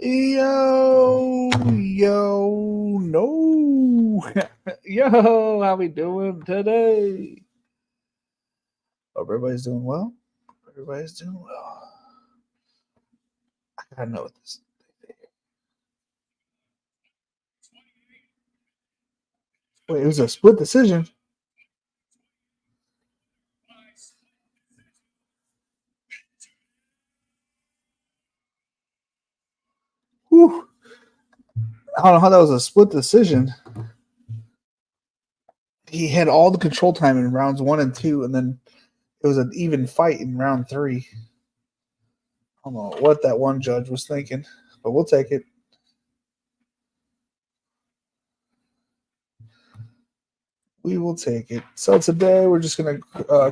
No. Yo, how we doing today? Hope everybody's doing well. Everybody's doing well. I gotta know what this. Wait, it was a split decision. Whew. I don't know how that was a split decision. He had all the control time in rounds 1 and 2, and then it was an even fight in round 3. I don't know what that one judge was thinking, but we'll take it. We will take it. So today we're just gonna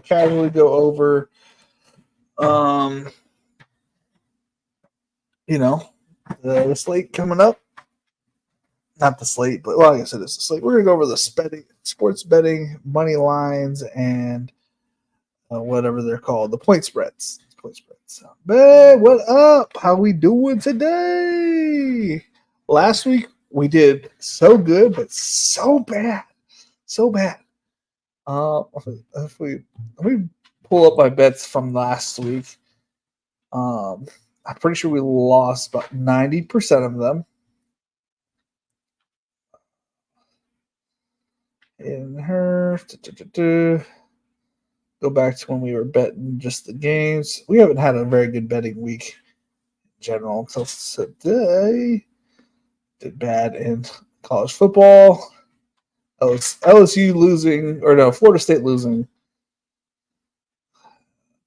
casually go over, um, the slate coming up. Not the slate, but well, I guess it is the slate. We're gonna go over the sports betting, money lines, and whatever they're called, the point spreads. Point spreads. Man, what up? How we doing today? Last week we did so good, but so bad, so bad. If we let me pull up my bets from last week. I'm pretty sure we lost about 90% of them. In her, go back to when we were betting just the games. We haven't had a very good betting week in general until today. Did bad in college football. LSU losing, or no, Florida State losing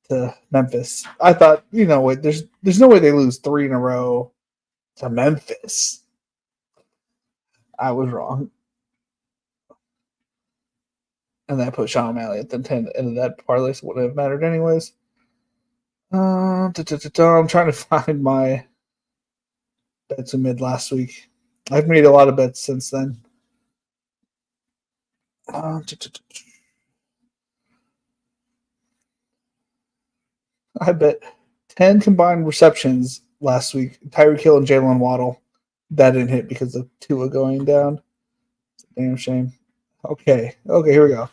to Memphis. I thought, what? There's no way they lose 3 in a row to Memphis. I was wrong. And then I put Sean O'Malley at the end of that parlay, so it wouldn't have mattered anyways. I'm trying to find my bets in mid last week. I've made a lot of bets since then. I bet 10 combined receptions last week. Tyreek Hill and Jalen Waddle. That didn't hit because of Tua going down. It's a damn shame. Okay, here we go.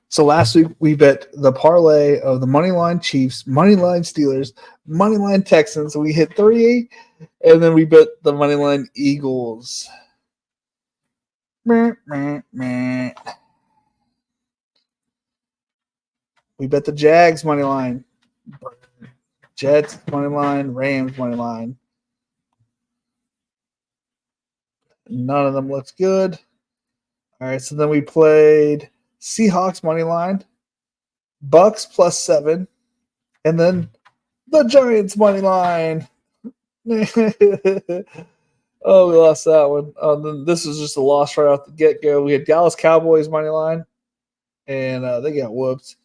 So last week we bet the parlay of the moneyline Chiefs, moneyline Steelers, moneyline Texans. We hit 3, and then we bet the moneyline Eagles. We bet the Jags moneyline, Jets moneyline, Rams moneyline. None of them looks good. All right, so then we played Seahawks money line, Bucks +7, and then the Giants money line. Oh, we lost that one. Then this was just a loss right off the get go. We had Dallas Cowboys money line, and they got whooped.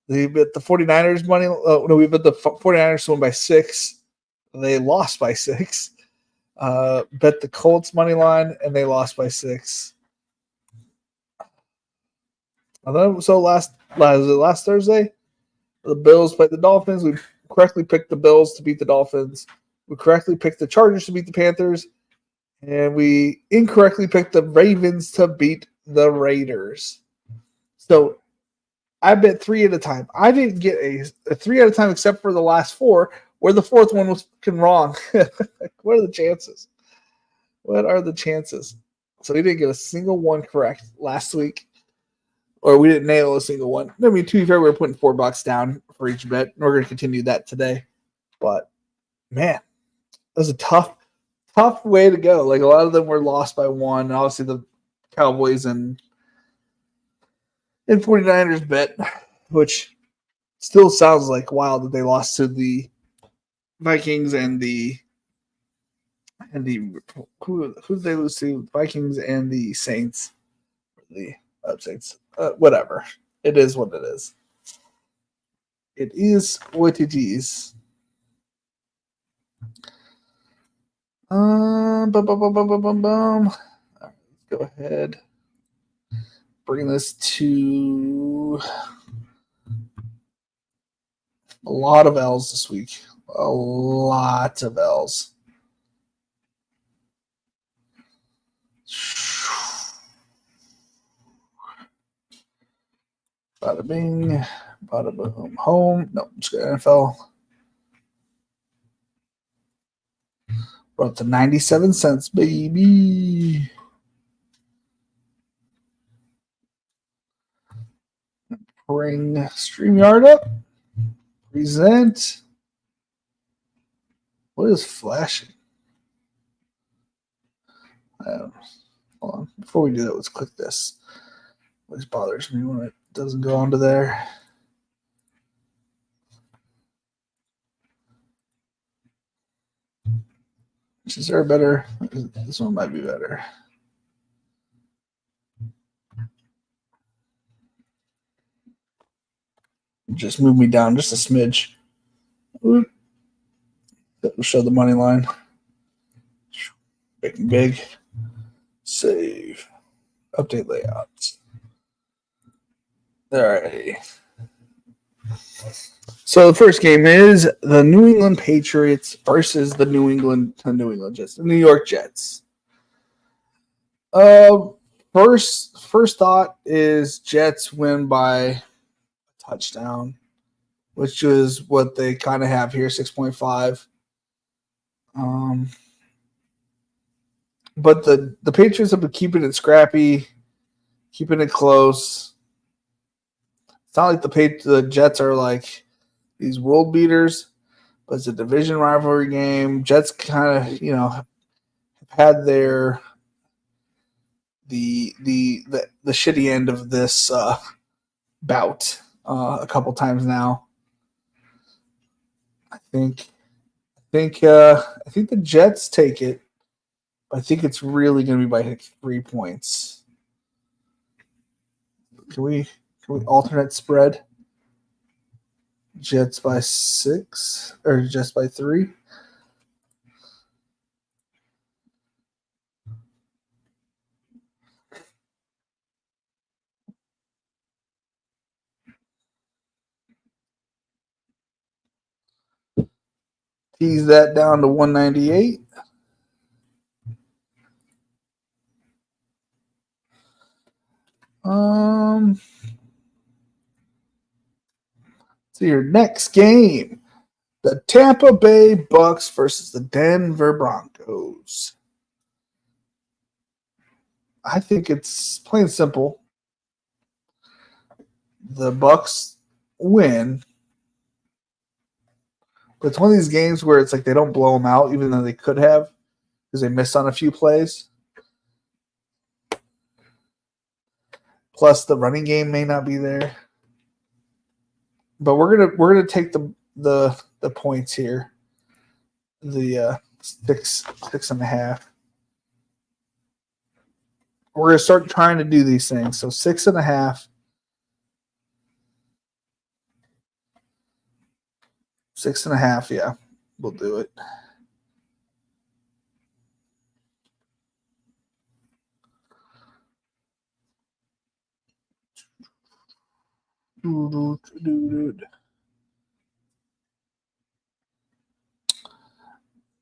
They bet the 49ers money. We bet the 49ers won by 6. They lost by 6. Bet the Colts money line, and they lost by 6. And then, so last Thursday, the Bills played the Dolphins. We correctly picked the Bills to beat the Dolphins. We correctly picked the Chargers to beat the Panthers. And we incorrectly picked the Ravens to beat the Raiders. So I bet 3 at a time. I didn't get a 3 at a time except for the last 4, where the 4th one was wrong. What are the chances? What are the chances? So we didn't get a single one correct last week. Or we didn't nail a single one. I mean, to be fair, we were putting $4 down for each bet. And we're going to continue that today. But, man, that was a tough way to go. Like, a lot of them were lost by 1. And obviously, the Cowboys and 49ers bet, which still sounds like wild that they lost to the Vikings and who did they lose to? Vikings and the Saints. The Saints. Whatever. It is what it is. It is what it is. Right, let's go ahead. Bring this to a lot of L's this week. A lot of L's. Bada bing, bada boom, home. No, just go NFL. We're up to 97 cents, baby. Bring StreamYard up. Present. What is flashing? Hold on. Before we do that, let's click this. Always bothers me when it doesn't go onto there. Is there a better? This one might be better. Just move me down just a smidge. That'll show the money line. Big and big. Save. Update layouts. All right. So the first game is the New England Patriots versus the New England Jets, the New York Jets. First thought is Jets win by a touchdown, which is what they kind of have here, 6.5. But the Patriots have been keeping it scrappy, keeping it close. It's not like the Jets are like these world beaters, but it's a division rivalry game. Jets kind of, have had their the shitty end of this bout a couple times now. I think the Jets take it. I think it's really going to be by 3 points. Can we alternate spread? Jets by 6 or Jets by 3? Tease that down to 198. So your next game, the Tampa Bay Bucks versus the Denver Broncos. I think it's plain and simple. The Bucks win. But it's one of these games where it's like they don't blow them out, even though they could have, because they missed on a few plays. Plus, the running game may not be there. But we're gonna take the points here. The 6.5. We're gonna start trying to do these things. So 6.5. 6.5, yeah, we'll do it.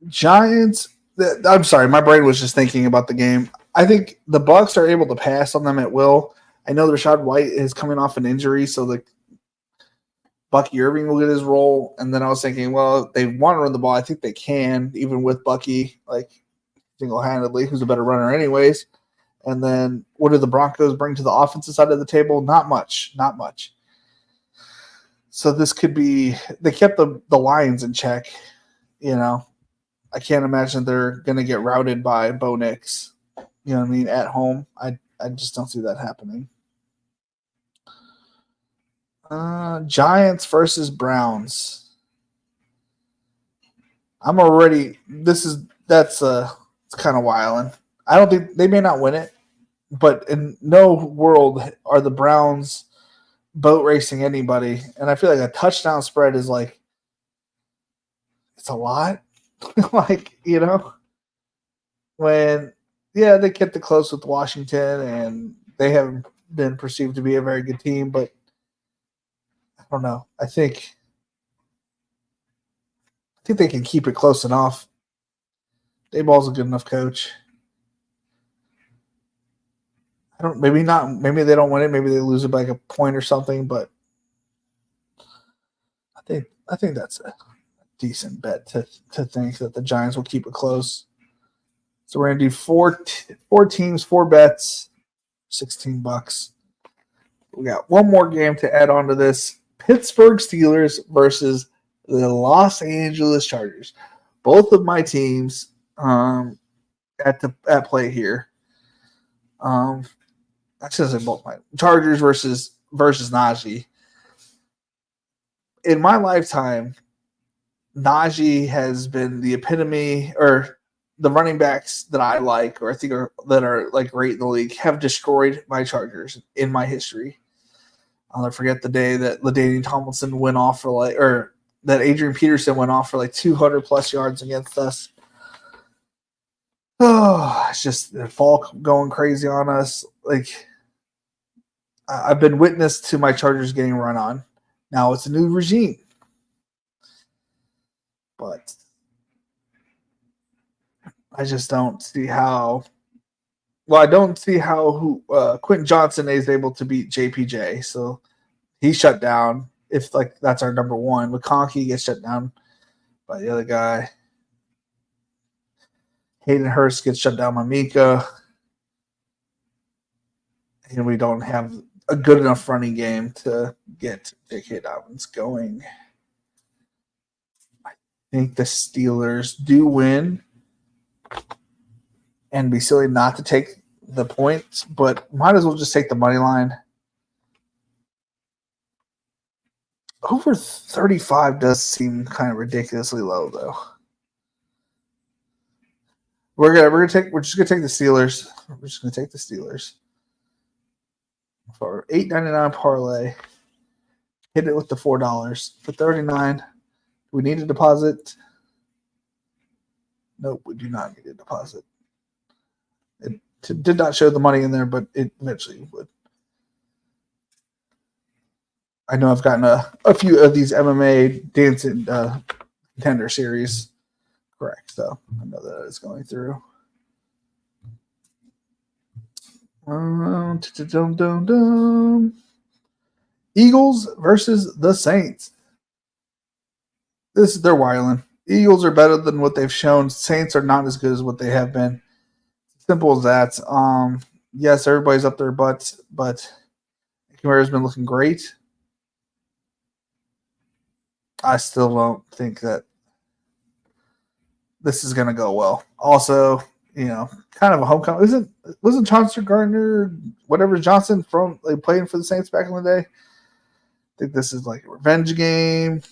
Giants. I'm sorry, my brain was just thinking about the game. I think the Bucks are able to pass on them at will. I know Rashad White is coming off an injury, so the Bucky Irving will get his role. And then I was thinking, well, they want to run the ball. I think they can, even with Bucky, like single-handedly, who's a better runner anyways. And then what do the Broncos bring to the offensive side of the table? Not much. So this could be – they kept the Lions in check, I can't imagine they're going to get routed by Bo Nix, at home. I just don't see that happening. Giants versus Browns. That's it's kind of wilding. I don't think they may not win it, but in no world are the Browns boat racing anybody. And I feel like a touchdown spread is like, it's a lot. When they kept it close with Washington and they haven't been perceived to be a very good team, but I don't know. I think they can keep it close enough. Dayball's a good enough coach. I don't. Maybe not. Maybe they don't win it. Maybe they lose it by like a point or something. But I think that's a decent bet to think that the Giants will keep it close. So we're gonna do four teams, four bets, $16. We got one more game to add on to this: Pittsburgh Steelers versus the Los Angeles Chargers. Both of my teams at play here. I should say both my Chargers versus Najee. In my lifetime, Najee has been the epitome, or the running backs that I like, or I think that are like great in the league, have destroyed my Chargers in my history. I'll never forget the day that LaDainian Tomlinson went off for or that Adrian Peterson went off for 200 plus yards against us. Oh, it's just the fall going crazy on us. I've been witness to my Chargers getting run on. Now it's a new regime. But I just don't see how. Well, I don't see how Quentin Johnson is able to beat JPJ. So he's shut down. If that's our number one, McConkey gets shut down by the other guy. Hayden Hurst gets shut down by Mika. And we don't have a good enough running game to get J.K. Dobbins going. I think the Steelers do win. And be silly not to take the points, but might as well just take the money line. Over 35 does seem kind of ridiculously low, though. We're just gonna take the Steelers. We're just gonna take the Steelers for $8.99 parlay. Hit it with the $4 for $39. We need a deposit. Nope, we do not need a deposit. It did not show the money in there, but it eventually would. I know I've gotten a few of these MMA dancing contender series correct, so I know that it's going through. Eagles versus the Saints. They're wilding. Eagles are better than what they've shown. Saints are not as good as what they have been. Simple as that. Yes, everybody's up their butts, but Kamara's been looking great. I still don't think that this is going to go well. Also, kind of a homecoming. Wasn't Chauncey Gardner, whatever Johnson from playing for the Saints back in the day? I think this is like a revenge game.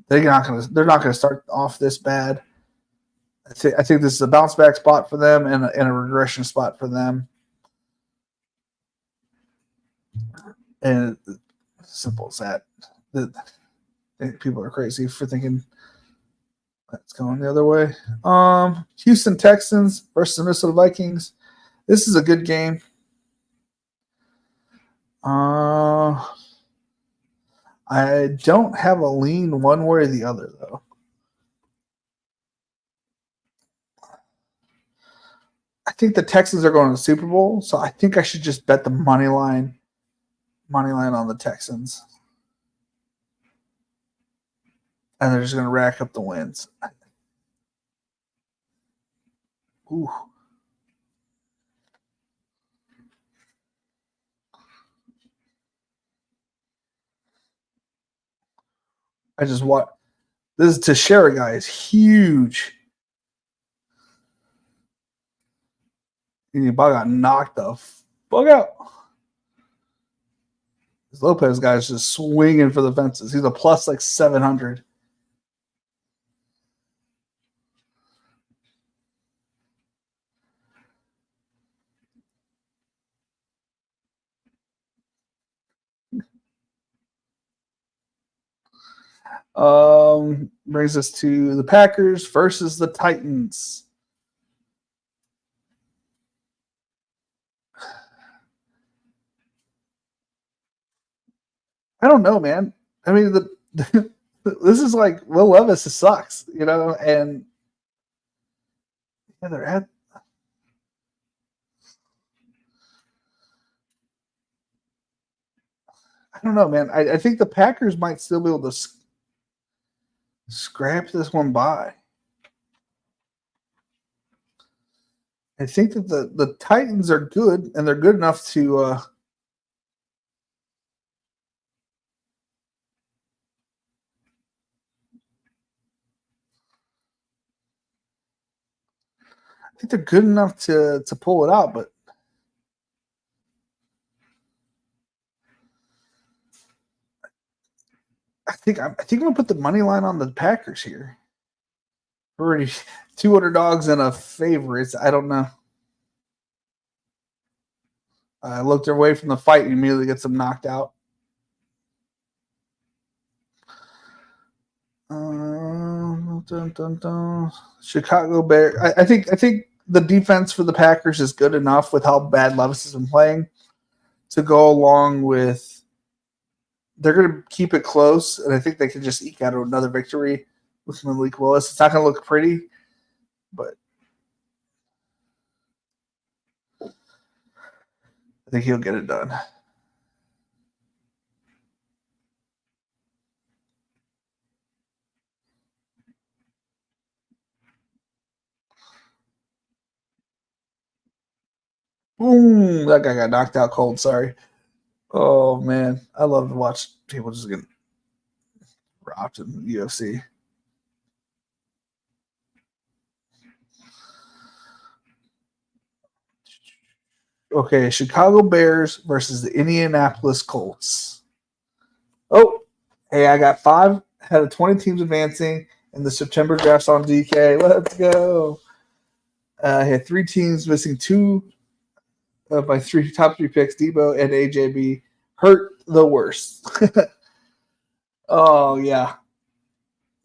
They're not gonna start off this bad. I think this is a bounce back spot for them and a regression spot for them. And simple as that. People are crazy for thinking that's going the other way. Houston Texans versus the Minnesota Vikings. This is a good game. I don't have a lean one way or the other, though. I think the Texans are going to the Super Bowl, so I think I should just bet the money line on the Texans. And they're just going to rack up the wins. Ooh. I just watched. This Teixeira guy is huge. He got knocked the fuck out. This Lopez guy is just swinging for the fences. He's a plus 700. Brings us to the Packers versus the Titans. I don't know, man. I mean, this is like Will Levis sucks, and they're at. I don't know, man. I think the Packers might still be able to scrap this one by. I think that the Titans are good, and they're good enough to. I think they're good enough to pull it out, but I think I'm gonna put the money line on the Packers here. Already 200 dogs and a favorites. I don't know. I looked away from the fight and immediately gets them knocked out. Dun, dun, dun. Chicago Bears. I think the defense for the Packers is good enough with how bad Levis has been playing to go along with. They're going to keep it close, and I think they can just eke out another victory with Malik Willis. It's not going to look pretty, but I think he'll get it done. Boom! That guy got knocked out cold. Sorry. Oh man, I love to watch people just get rocked in the UFC. Okay, Chicago Bears versus the Indianapolis Colts. Oh, hey, I got 5 out of 20 teams advancing in the September drafts on DK. Let's go. I had 3 teams missing 2 of my top 3 picks, Debo and AJB. Hurt the worst. Oh, yeah.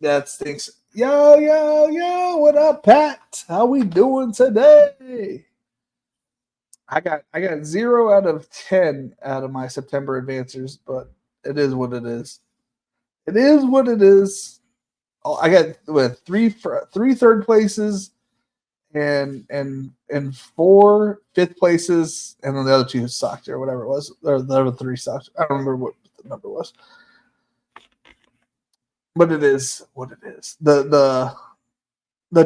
That stinks. Yo, what up, Pat? How we doing today? I got 0 out of 10 out of my September advancers, but it is what it is. It is what it is. I got three third places and 4 fifth places, and then the other 2 sucked or whatever it was. Or the other 3 sucked. I don't remember what the number was. But it is what it is. The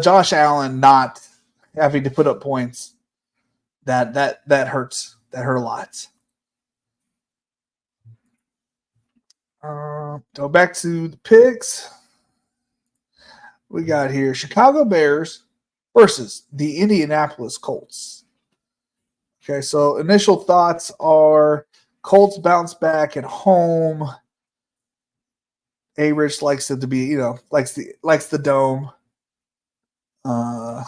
Josh Allen not having to put up points that hurts. That hurt a lot. Go back to the picks. We got here Chicago Bears versus the Indianapolis Colts. Okay, so initial thoughts are Colts bounce back at home. A-Rich likes it to be, likes the dome. A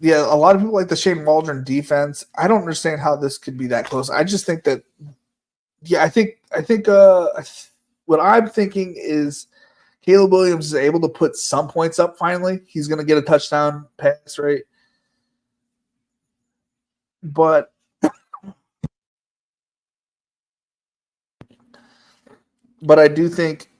lot of people like the Shane Waldron defense. I don't understand how this could be that close. I just think that, I think what I'm thinking is Caleb Williams is able to put some points up finally. He's going to get a touchdown pass, right? But I do think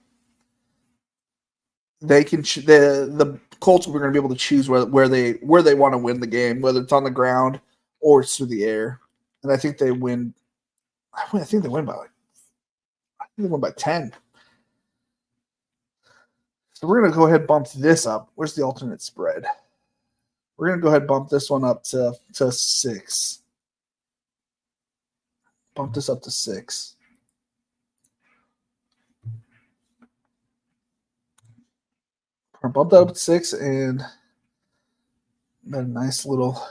they can the Colts are going to be able to choose where they want to win the game, whether it's on the ground or it's through the air. And I think they win. I think they win by 10. So we're going to go ahead and bump this up. Where's the alternate spread? We're going to go ahead and bump this one up to 6. Bump this up to 6. Bump that up to 6 and got a nice little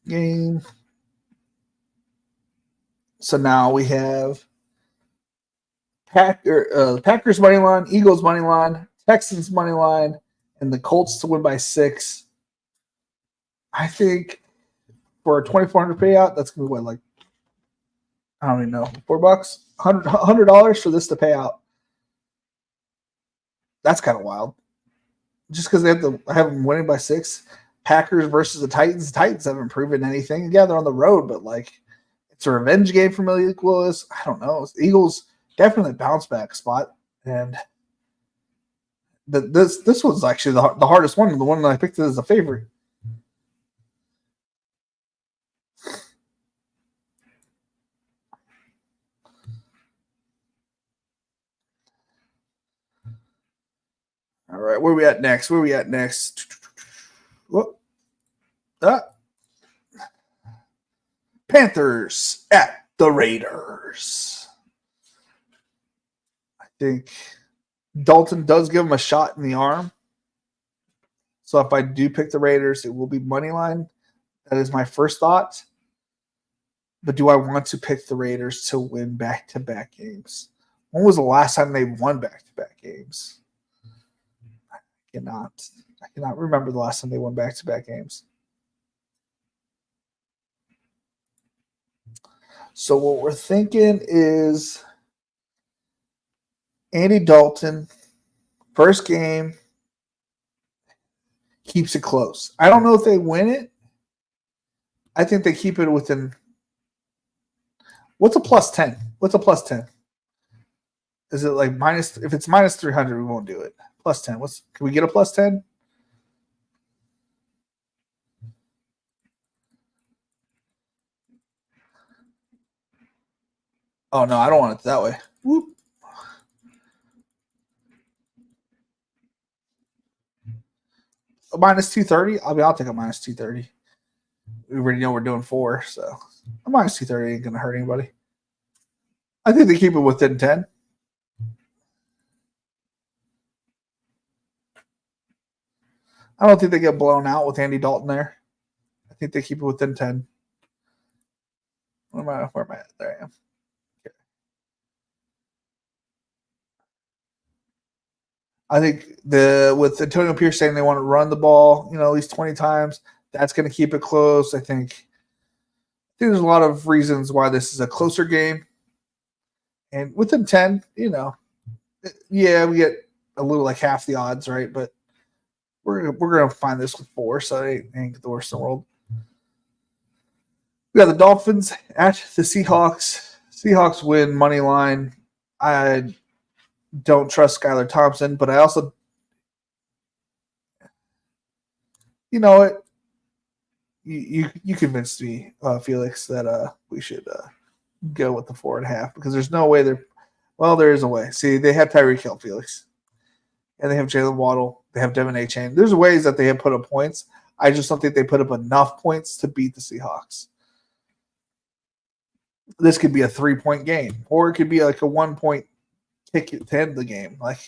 game. So now we have Packers money line, Eagles money line, Texans money line, and the Colts to win by 6. I think for a $2,400 payout, that's gonna be what, like, I don't even know, $4, $100 for this to pay out. That's kind of wild. Just because they have them winning by 6. Packers versus the Titans. The Titans haven't proven anything. Yeah, they're on the road, but like it's a revenge game for Malik Willis. I don't know. Eagles definitely a bounce back spot, and this was actually the hardest one. The one that I picked as a favorite. right, where we at next? Whoop. Panthers at the Raiders. I think Dalton does give him a shot in the arm. So if I do pick the Raiders, it will be money line. That is my first thought. But do I want to pick the Raiders to win back-to-back games? When was the last time they won back-to-back games? I cannot remember the last time they won back-to-back games. So what we're thinking is Andy Dalton, first game, keeps it close. I don't know if they win it. I think they keep it within. What's a plus 10? What's a plus 10? Is it like minus? If it's minus 300, we won't do it. Plus 10. Can we get a plus 10? Oh, no, I don't want it that way. Whoop. A minus 230? I'll take a minus 230. We already know we're doing 4, so a minus 230 ain't going to hurt anybody. I think they keep it within 10. I don't think they get blown out with Andy Dalton there. I think they keep it within 10. Where am I at? There I am. Okay. I think with Antonio Pierce saying they want to run the ball, at least 20 times, that's going to keep it close. I think there's a lot of reasons why this is a closer game. And within 10, yeah, we get a little like half the odds, right? But we're going to find this with 4, so it ain't the worst in the world. We got the Dolphins at the Seahawks. Seahawks win money line. I don't trust Skylar Thompson, but I also, you know what? You convinced me, Felix, that we should go with the 4.5 because there's no way there is a way. See, they have Tyreek Hill, Felix, and they have Jalen Waddle. They have Devin Achane. There's ways that they have put up points. I just don't think they put up enough points to beat the Seahawks. This could be a 3-point game, or it could be like a 1-point ticket to end the game. Like,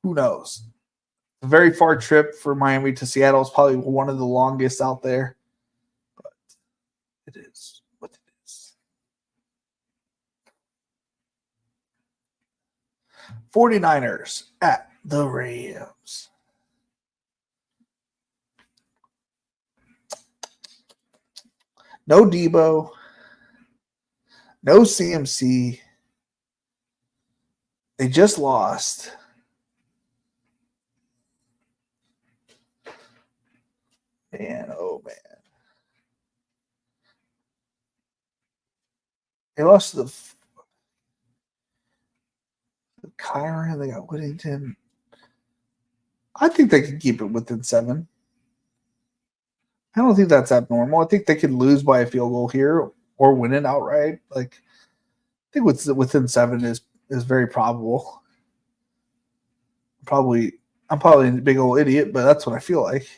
who knows? A very far trip for Miami to Seattle is probably one of the longest out there. But it is what it is. 49ers at the Rams. No Debo. No CMC. They just lost. Man, oh man. They lost to the Kyron. They got Whittington. I think they could keep it within 7. I don't think that's abnormal. I think they could lose by a field goal here or win it outright. Like, I think within 7 is very probable. I'm probably a big old idiot, but that's what I feel like.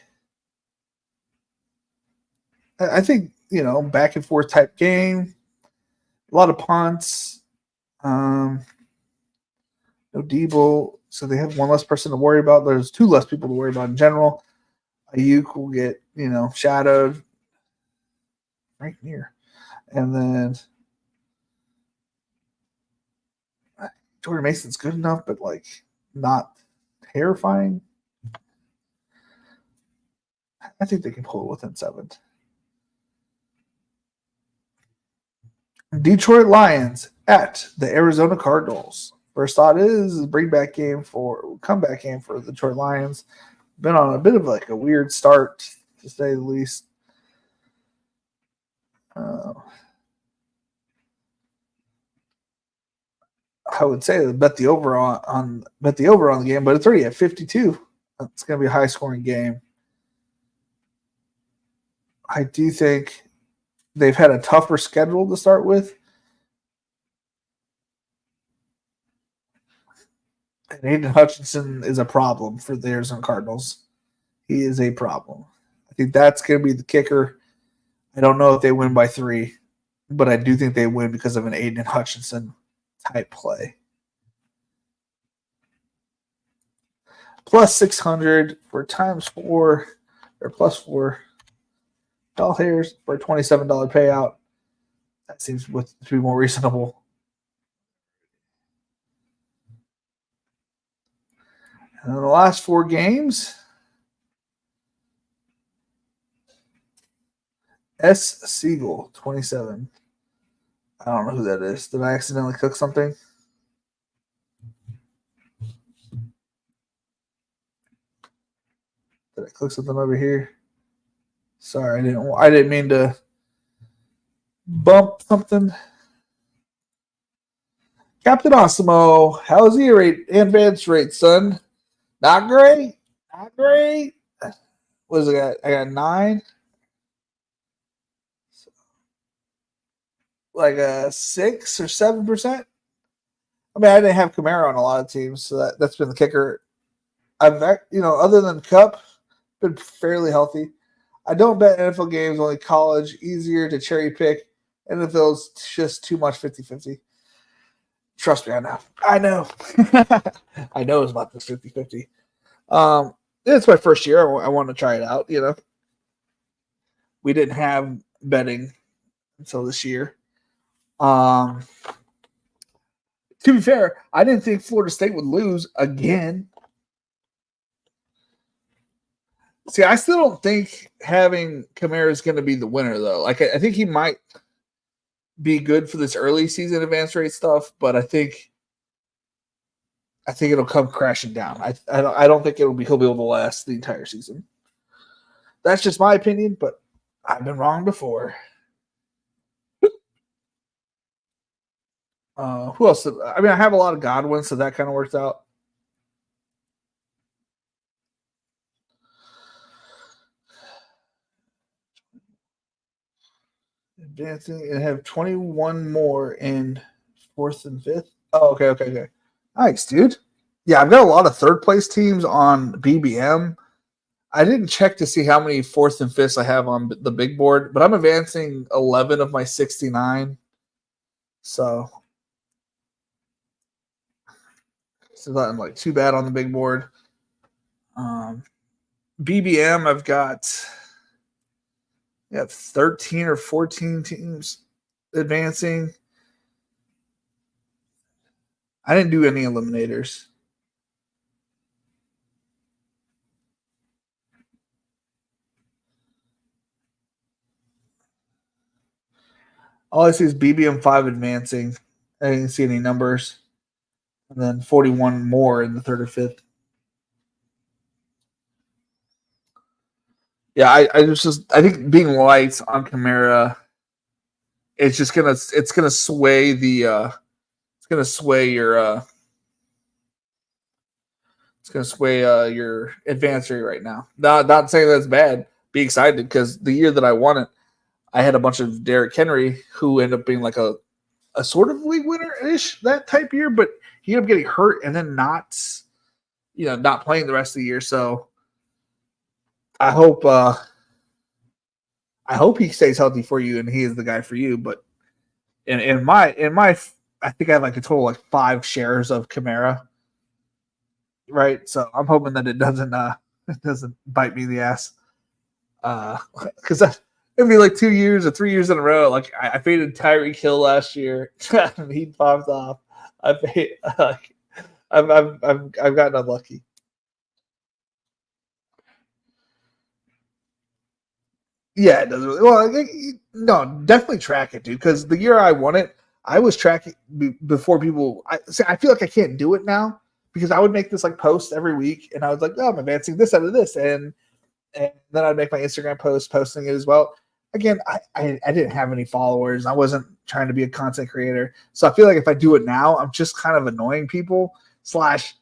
I think, back and forth type game, a lot of punts, no Debo, so they have one less person to worry about. There's 2 less people to worry about in general. Ayuk will get, shadowed right near. And then Jordan Mason's good enough, but not terrifying. I think they can pull it within 7. Detroit Lions at the Arizona Cardinals. First thought is comeback game for the Detroit Lions. Been on a bit of a weird start, to say the least. I would say bet the over on the game, but it's already at 52. It's going to be a high scoring game. I do think they've had a tougher schedule to start with. And Aiden Hutchinson is a problem for the Arizona Cardinals. He is a problem. I think that's going to be the kicker. I don't know if they win by 3, but I do think they win because of an Aiden Hutchinson type play. Plus 600 for times 4 or plus 4 dollars for a $27 payout. That seems to be more reasonable. And then the last 4 games, S. Siegel, 27. I don't know who that is. Did I accidentally click something? Did I click something over here? Sorry, I didn't mean to bump something. Captain Osimo, how's your advance rate, son? Not great. Not great. What is it? I got 9. Like a 6 or 7%. I mean, I didn't have Kamara on a lot of teams, so that's been the kicker. I've, other than Cup, been fairly healthy. I don't bet NFL games, only college. Easier to cherry pick. NFL's just too much 50-50. Trust me, I know. I know. I know it's about this 50-50. It's my first year. I want to try it out, We didn't have betting until this year. To be fair, I didn't think Florida State would lose again. See, I still don't think having Kamara is going to be the winner, though. Like, I think he might be good for this early season advance rate stuff, but I think it'll come crashing down. I don't think he'll be able to last the entire season. That's just my opinion, but I've been wrong before. Who else? I mean, I have a lot of Godwin, so that kind of works out. Advancing and have 21 more in 4th and 5th. Oh, okay. Nice, dude. Yeah, I've got a lot of third place teams on BBM. I didn't check to see how many 4th and 5ths I have on the big board, but I'm advancing 11 of my 69. So it's not like too bad on the big board. BBM, I've got 13 or 14 teams advancing. I didn't do any eliminators. All I see is BBM5 advancing. I didn't see any numbers. And then 41 more in the 3rd or 5th. Yeah, I think being light on Kamara, it's gonna sway the it's gonna sway your your advance rate right now. Not saying that's bad. Be excited because the year that I won it, I had a bunch of Derrick Henry who ended up being like a sort of league winner-ish that type year, but he ended up getting hurt and then not playing the rest of the year. So I hope he stays healthy for you and he is the guy for you. But in my I think I have like a total like 5 shares of Kamara. Right. So I'm hoping that it doesn't bite me in the ass. Because it'd be like 2 years or 3 years in a row. Like I faded Tyreek Hill last year and he popped off. I've gotten unlucky. Yeah, it doesn't really. Well, no, definitely track it, dude. Because the year I won it, I was tracking before people. I feel like I can't do it now because I would make this like post every week, and I was like, "Oh, I'm advancing this out of this," and then I'd make my Instagram post posting it as well. Again, I didn't have any followers. I wasn't trying to be a content creator, so I feel like if I do it now, I'm just kind of annoying people. Slash,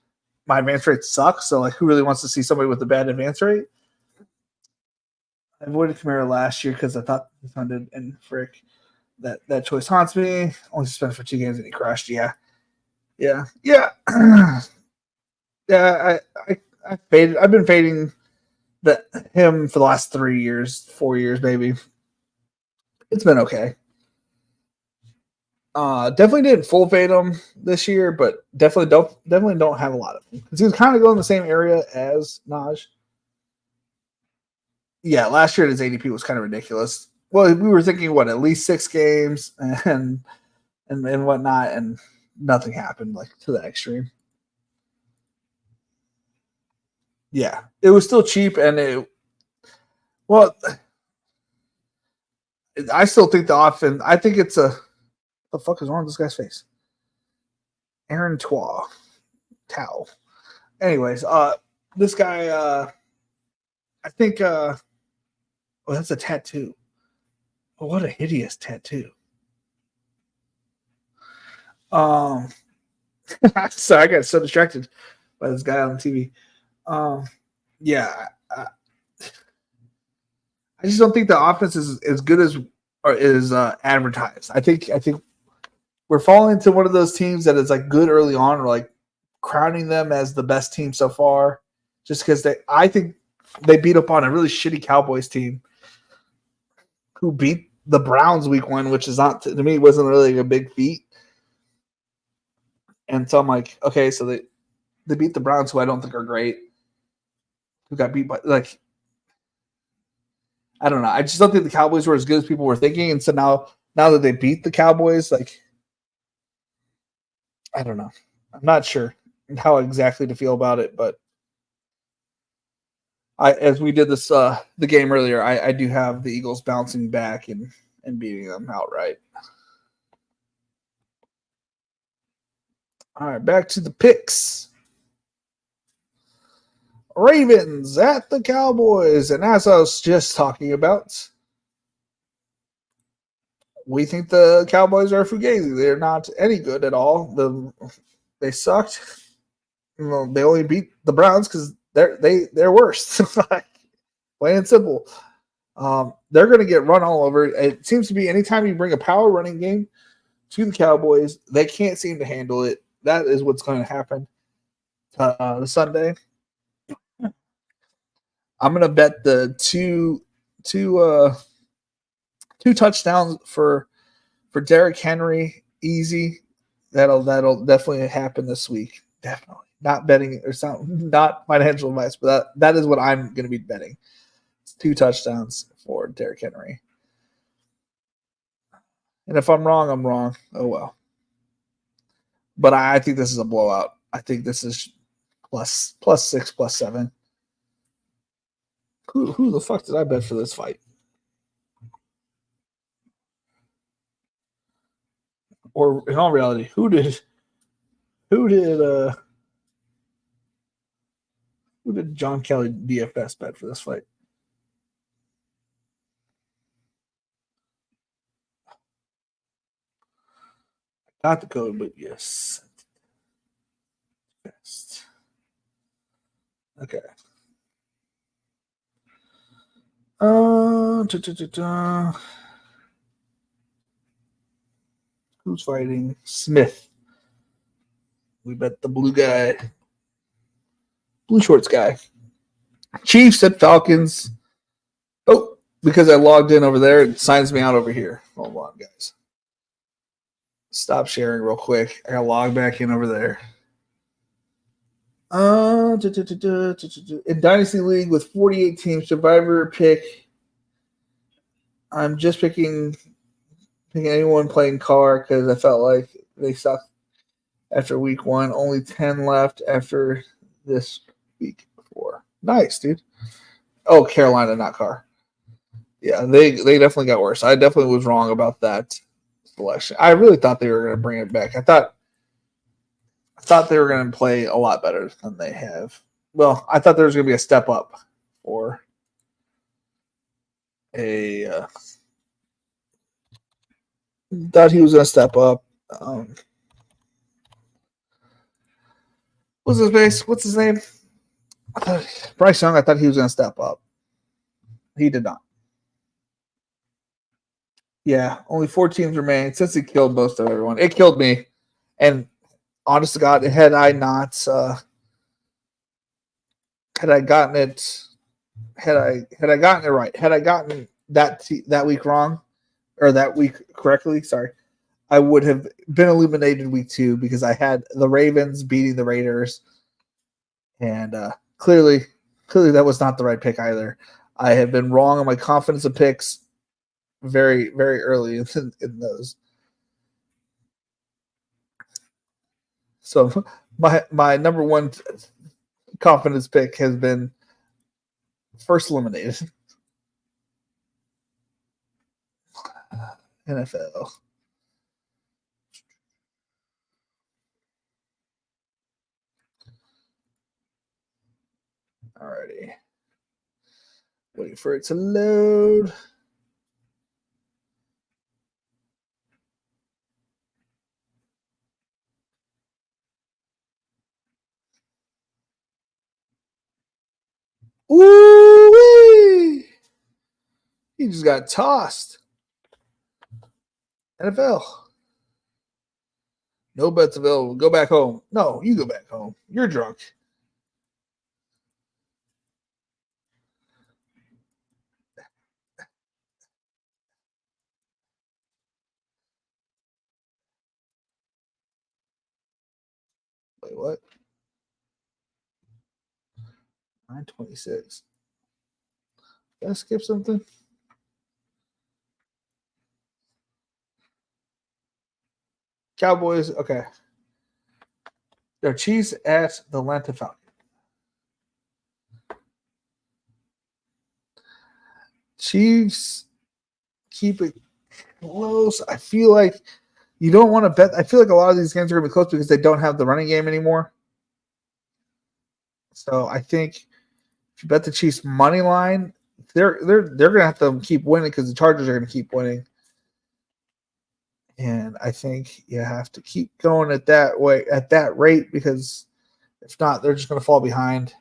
my advance rate sucks. So like, who really wants to see somebody with a bad advance rate? I avoided Kamara last year because I thought he funded and frick that choice haunts me. Only spent for 2 games and he crashed. Yeah. Yeah, I faded. I've been fading him for the last 3 years, 4 years maybe. It's been okay. Definitely didn't full fade him this year, but definitely don't have a lot of him because he was kind of going the same area as Naj. Yeah, last year his ADP was kind of ridiculous. Well, we were thinking what at least 6 games and whatnot, and nothing happened like to the extreme. Yeah, it was still cheap, and well, I still think the offense. I think it's a. What the fuck is wrong with this guy's face? Aaron Tao. Anyways, this guy, I think, oh, that's a tattoo. Oh, what a hideous tattoo. So I got so distracted by this guy on the TV. Yeah, I just don't think the offense is as good as or is advertised. I think we're falling into one of those teams that is like good early on, or like crowning them as the best team so far, just because I think they beat up on a really shitty Cowboys team who beat the Browns week 1, which is not to me wasn't really a big feat. And so I'm like, okay, so they beat the Browns, who I don't think are great, who got beat by like. I don't know. I just don't think the Cowboys were as good as people were thinking. And so now that they beat the Cowboys, like, I don't know. I'm not sure how exactly to feel about it, but as we did this the game earlier, I do have the Eagles bouncing back and beating them outright. All right, back to the picks. Ravens at the Cowboys, and as I was just talking about, we think the Cowboys are fugazi. They're not any good at all. They sucked. They only beat the Browns because they're worse. Plain and simple. They're going to get run all over. It seems to be anytime you bring a power running game to the Cowboys, they can't seem to handle it. That is what's going to happen the Sunday. I'm going to bet the two touchdowns for Derrick Henry easy. That'll definitely happen this week. Definitely. Not betting or not financial advice, but that is what I'm going to be betting. It's 2 touchdowns for Derrick Henry. And if I'm wrong, I'm wrong. Oh well. But I think this is a blowout. I think this is plus 6, plus 7. Who the fuck did I bet for this fight? Or in all reality, who did John Kelly DFS bet for this fight? Not the code, but yes. Best. Okay. Who's fighting? Smith. We bet the blue shorts guy. Chiefs at Falcons. Oh, because I logged in over there, it signs me out over here. Hold on, guys. Stop sharing real quick. I gotta log back in over there. In Dynasty League with 48 teams, Survivor pick. I'm just picking anyone playing Carr because I felt like they sucked after week 1. Only 10 left after this week before. Nice, dude. Oh, Carolina, not Carr. Yeah, they definitely got worse. I definitely was wrong about that selection. I really thought they were going to bring it back. I thought they were going to play a lot better than they have. Well, I thought there was going to be a step up for thought he was going to step up. What's his base? What's his name? Bryce Young. I thought he was going to step up. He did not. Yeah, only 4 teams remain. Since he killed most of everyone, it killed me. And honest to God, had I not had I gotten it, had I gotten it right, had I gotten that week wrong or that week correctly, sorry, I would have been eliminated week 2 because I had the Ravens beating the Raiders, and clearly that was not the right pick either. I have been wrong on my confidence of picks very early in those. So my number one confidence pick has been first eliminated. NFL. Alrighty. Waiting for it to load. Ooh! He just got tossed. NFL. No bets available. Go back home. No, you go back home. You're drunk. Wait, what? 9:26. Did I skip something? Cowboys. Okay. They're Chiefs at the Atlanta Falcons. Chiefs keep it close. I feel like you don't want to bet. I feel like a lot of these games are going to be close because they don't have the running game anymore. So I think if you bet the Chiefs money line, they're going to have to keep winning because the Chargers are going to keep winning. And I think you have to keep going at that rate, because if not, they're just going to fall behind.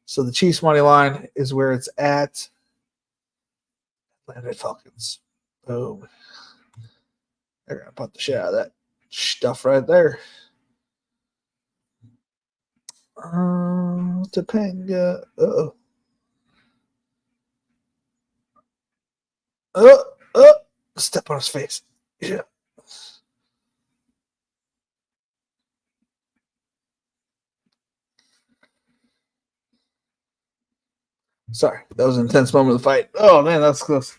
So the Chiefs money line is where it's at. Atlanta Falcons. Boom. They're going to put the shit out of that stuff right there. Topanga. Uh-oh. Step on his face. Yeah. Sorry, that was an intense moment of the fight. Oh man, that's close.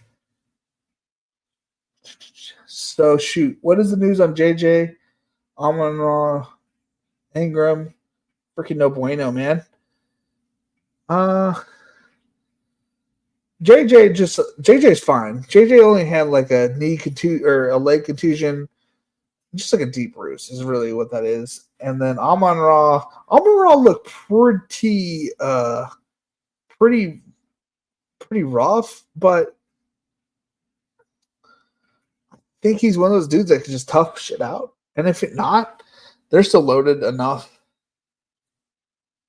So shoot, what is the news on JJ, Amon-Ra, Ingram? Freaking no bueno, man. JJ's fine. JJ only had like a knee contusion or a leg contusion, just like a deep bruise is really what that is. And then Amon-Ra looked pretty rough, but I think he's one of those dudes that can just tough shit out. And if it not, they're still loaded enough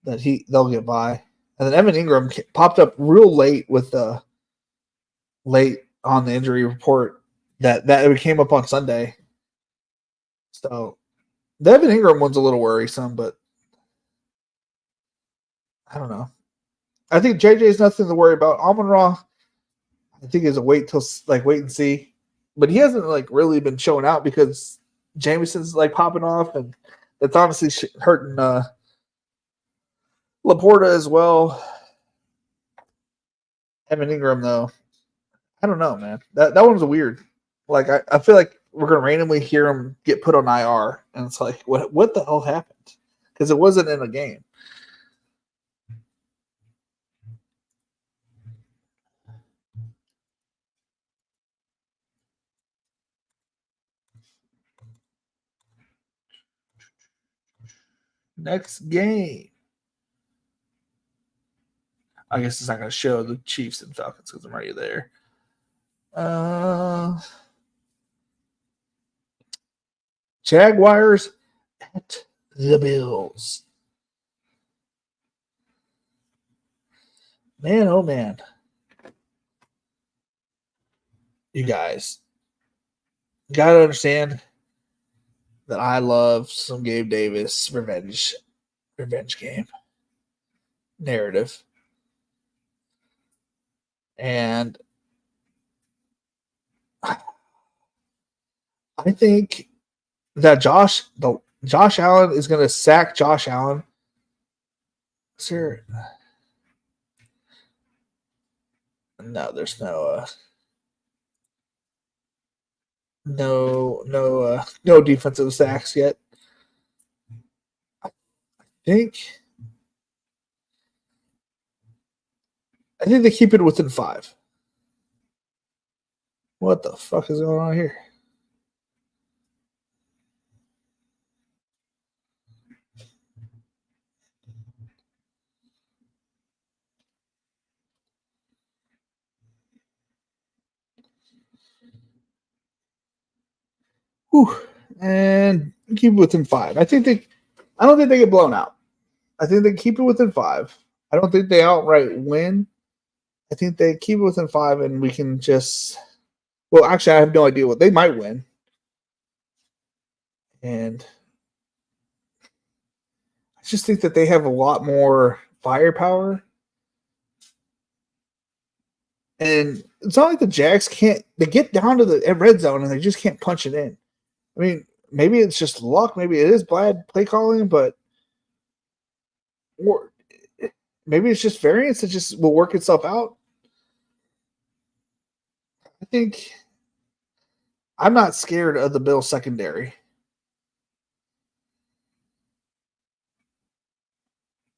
that they'll get by. And then Evan Ingram popped up real late late on the injury report that it came up on Sunday. So the Evan Ingram one's a little worrisome, but I don't know. I think JJ is nothing to worry about. Amon-Ra, I think is a wait and see, but he hasn't like really been showing out because Jameson's like popping off, and that's honestly hurting Laporta as well. Evan Ingram though, I don't know, man. That one's weird. Like I feel like we're gonna randomly hear him get put on IR, and it's like what the hell happened? Because it wasn't in a game. Next game. I guess it's not going to show the Chiefs and Falcons because I'm already there. Jaguars at the Bills. Man, oh man. You guys got to understand that I love some Gabe Davis revenge game. narrative. And I think that Josh Allen is going to sack Josh Allen. Sir, no, there's no defensive sacks yet. I think they keep it within 5. What the fuck is going on here? Whew. And keep it within 5. I don't think they get blown out. I think they keep it within 5. I don't think they outright win. I think they keep it within 5, and we can just. Well, actually, I have no idea what they might win. And I just think that they have a lot more firepower. And it's not like the Jags can't. They get down to the red zone and they just can't punch it in. I mean, maybe it's just luck. Maybe it is bad play calling, but or maybe it's just variance that just will work itself out. I think I'm not scared of the Bills secondary.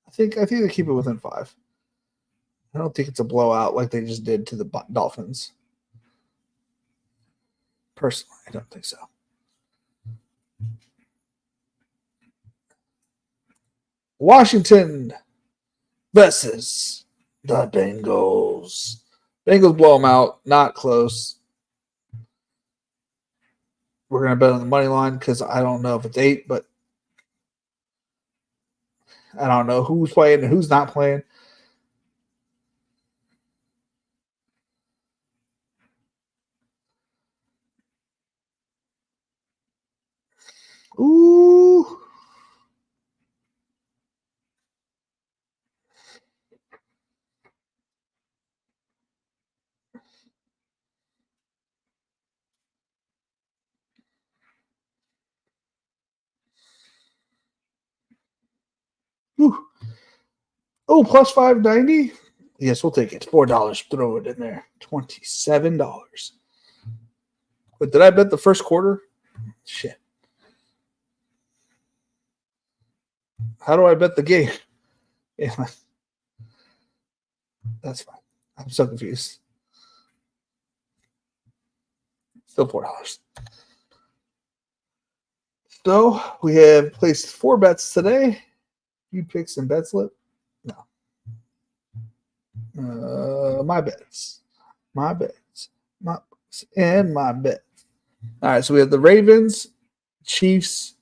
I think they keep it within 5. I don't think it's a blowout like they just did to the Dolphins. Personally, I don't think so. Washington versus the Bengals. Bengals blow them out. Not close. We're going to bet on the money line because I don't know if it's 8, but I don't know who's playing and who's not playing. Ooh. Ooh. Oh, plus 590? Yes, we'll take it. $4. Throw it in there. $27. But did I bet the first quarter? Shit. How do I bet the game? Yeah. That's fine. I'm so confused. Still $4. So we have placed 4 bets today. You pick some bet slip? No. My bets. My bets. My bets. All right, so we have the Ravens, Chiefs,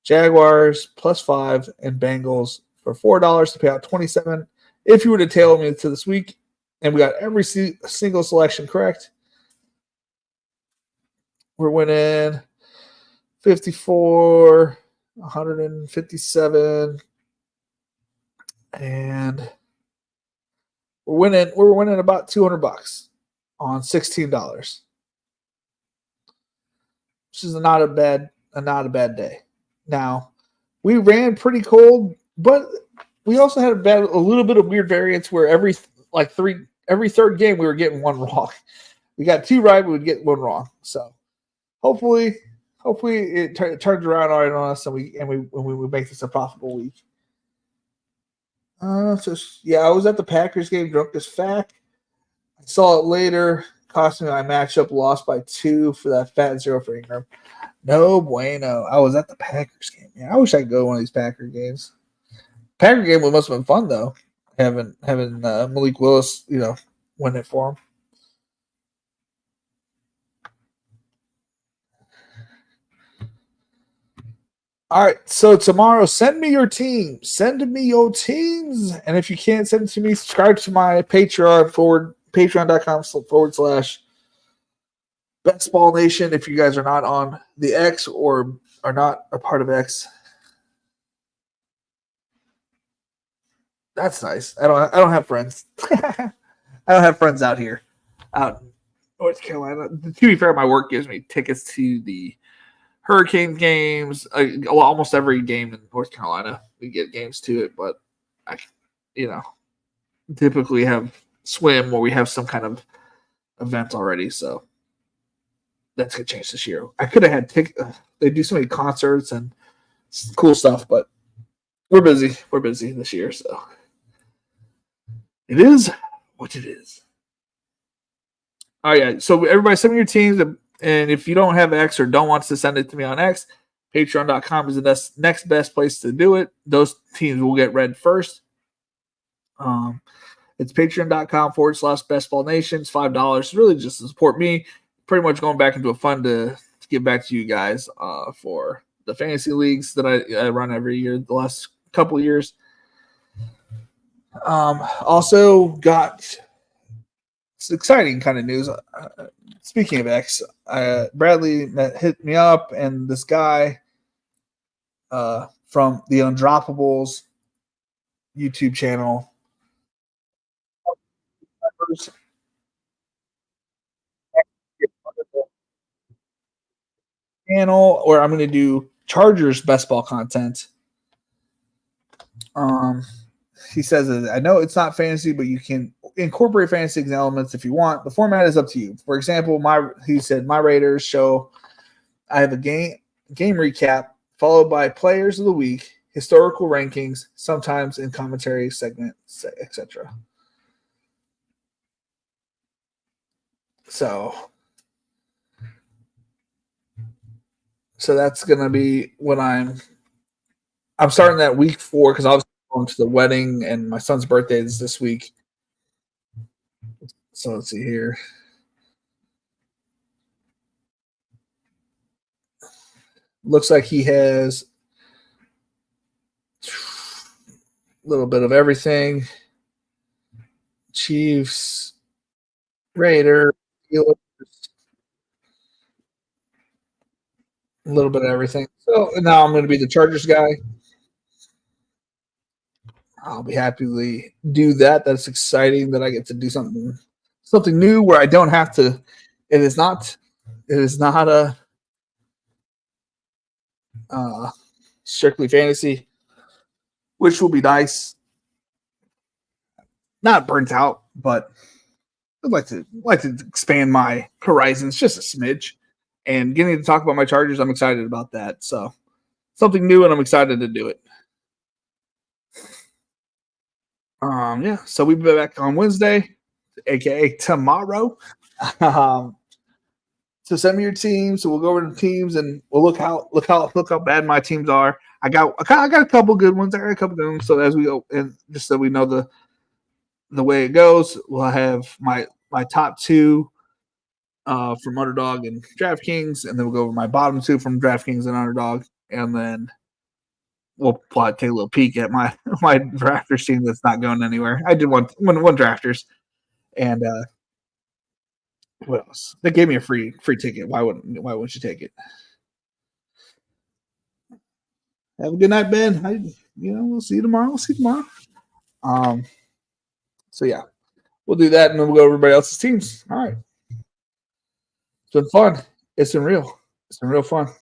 Jaguars plus 5, and Bengals for $4 to pay out 27. If you were to tailor me to this week, and we got every single selection correct, we're winning 54, 157, and we're winning about $200 on $16, which is not a bad day. Now, we ran pretty cold, but we also had a little bit of weird variance where every third game we were getting one wrong. We got 2 right, we would get 1 wrong. So hopefully it turns around all right on us, and we make this a profitable week. I was at the Packers game, drunk as fuck. I saw it later. Cost me my matchup, lost by 2 for that fat 0 for Ingram. No bueno. I was at the Packers game. Yeah, I wish I could go to one of these Packer games. Packer game must have been fun though. Having Malik Willis, win it for him. All right, so tomorrow, send me your team. Send me your teams. And if you can't send it to me, subscribe to my Patreon patreon.com/Bestball Nation. If you guys are not on the X or are not a part of X. That's nice. I don't have friends. I don't have friends out here, out in North Carolina. To be fair, my work gives me tickets to the Hurricanes games. Well, almost every game in North Carolina, we get games to it. But I, you know, typically have swim or we have some kind of event already. So that's gonna change this year. I could have had they do so many concerts and cool stuff, but we're busy. We're busy this year, so it is what it is. Oh yeah. So everybody send me your teams, and if you don't have X or don't want to send it to me on X, Patreon.com is the next best place to do it. Those teams will get read first. It's patreon.com/Best Ball Nations, $5. Really just to support me. Pretty much going back into a fund to give back to you guys for the fantasy leagues that I run every year, the last couple of years. Also got it's exciting kind of news. Speaking of X, Bradley hit me up, and this guy from the Undroppables YouTube channel where I'm going to do Chargers best ball content. He says, I know it's not fantasy, but you can incorporate fantasy elements if you want. The format is up to you. For example, he said my Raiders show. I have a game recap followed by players of the week, historical rankings, sometimes in commentary segment, etc. So that's gonna be when I'm starting that week 4 because I was going to the wedding and my son's birthday is this week. So let's see here. Looks like he has a little bit of everything. Chiefs, Raiders, Steelers, a little bit of everything. So now I'm going to be the Chargers guy. I'll be happily do that. That's exciting that I get to do something new where I don't have to. It is not a strictly fantasy, which will be nice. Not burnt out, but I'd like to expand my horizons just a smidge. And getting to talk about my Chargers, I'm excited about that. So something new, and I'm excited to do it. Yeah. So we'll be back on Wednesday, aka tomorrow. So send me your teams. So we'll go over the teams, and we'll look how bad my teams are. I got a couple good ones. I got a couple good ones. So as we go, and just so we know the way it goes, we'll have my top 2 from Underdog and DraftKings, and then we'll go over my bottom 2 from DraftKings and Underdog, and then we'll probably take a little peek at my drafters team that's not going anywhere. I did one drafters, and what else? They gave me a free ticket. Why wouldn't you take it? Have a good night, Ben. We'll see you tomorrow. So yeah, we'll do that, and then we'll go over everybody else's teams. All right. It's been fun. It's been real. It's been real fun.